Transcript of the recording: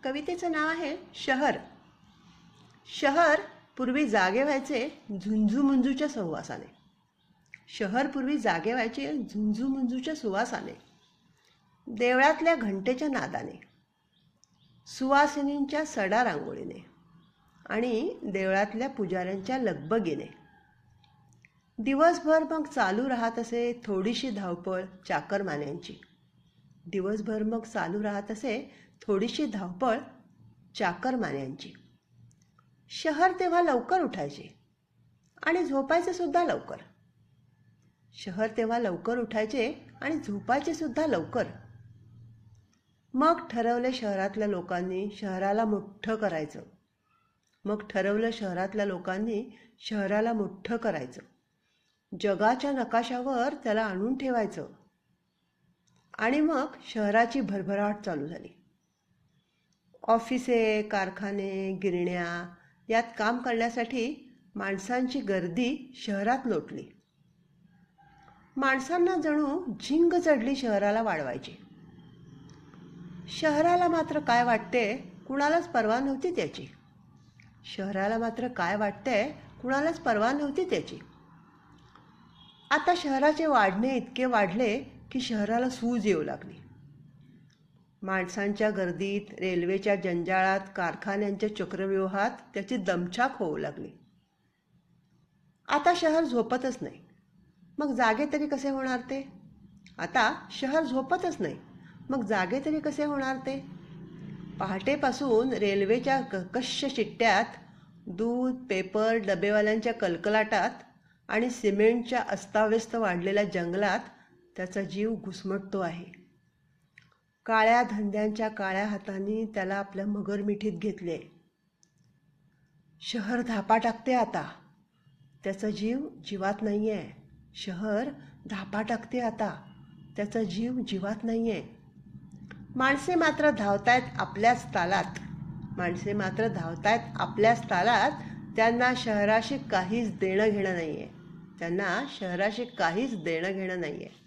कवितेचं नाव आहे शहर. शहर पूर्वी जागे व्हायचे झुंजूमुंजूच्या सहवासाने. शहर पूर्वी जागे व्हायचे झुंजूमुंजूच्या सुवासाने, देवळातल्या घंटेच्या नादाने, सुवासिनींच्या सडा रांगोळीने आणि देवळातल्या पुजाऱ्यांच्या लगबगीने. दिवसभर मग चालू राहत असे थोडीशी धावपळ चाकरमान्यांची. दिवसभर मग चालू राहत असे थोडीशी धावपळ चाकरमान्यांची. शहर तेव्हा लवकर उठायचे आणि झोपायचे सुद्धा लवकर. शहर तेव्हा लवकर उठायचे आणि झोपायचे सुद्धा लवकर. मग ठरवले शहरातल्या लोकांनी शहराला मोठं करायचं. मग ठरवलं शहरातल्या लोकांनी शहराला मोठं करायचं. जगाच्या नकाशावर त्याला आणून ठेवायचं. आणि मग शहराची भरभराट चालू झाली. ऑफिसे, कारखाने, गिरण्या यात काम करण्यासाठी माणसांची गर्दी शहरात लोटली. माणसांना जणू झिंग चढली शहराला वाढवायची. शहराला मात्र काय वाटते कुणालाच पर्वा नव्हती त्याची. शहराला मात्र काय वाटते कुणालाच पर्वा नव्हती त्याची. आता शहराचे वाढणे इतके वाढले की शहराला सूज येऊ लागली. माणसांच्या गर्दीत, रेल्वेच्या जंजाळात, कारखान्यांच्या चक्रव्यूहात त्याची दमछाक होऊ लागली. आता शहर झोपतच नाही. मग जागे तरी कसे होणार ते? आता शहर झोपतच नाही. मग जागे तरी कसे होणार ते? पहाटेपासून रेल्वेच्या कर्कश शिट्ट्यात, दूध, पेपर, डबेवाल्यांच्या कलकलाटात आणि सिमेंटच्या अस्ताव्यस्त वाढलेल्या जंगलात त्याचा जीव घुसमटतो आहे. काळ्या धंद्यांच्या काळ्या हातांनी त्याला आपल्या मगरमिठीत घेतले. शहर धापा टाकते आता. त्याचा जीव जीवात नाहीये. शहर धापा टाकते आता. त्याचा जीव जीवात नाहीये. माणसे मात्र धावतायत आपल्याच तालात. माणसे मात्र धावतायत आपल्याच तालात. त्यांना शहराशी काहीच देणं घेणं नाहीये. त्यांना शहराशी काहीच देणं घेणं नाहीये.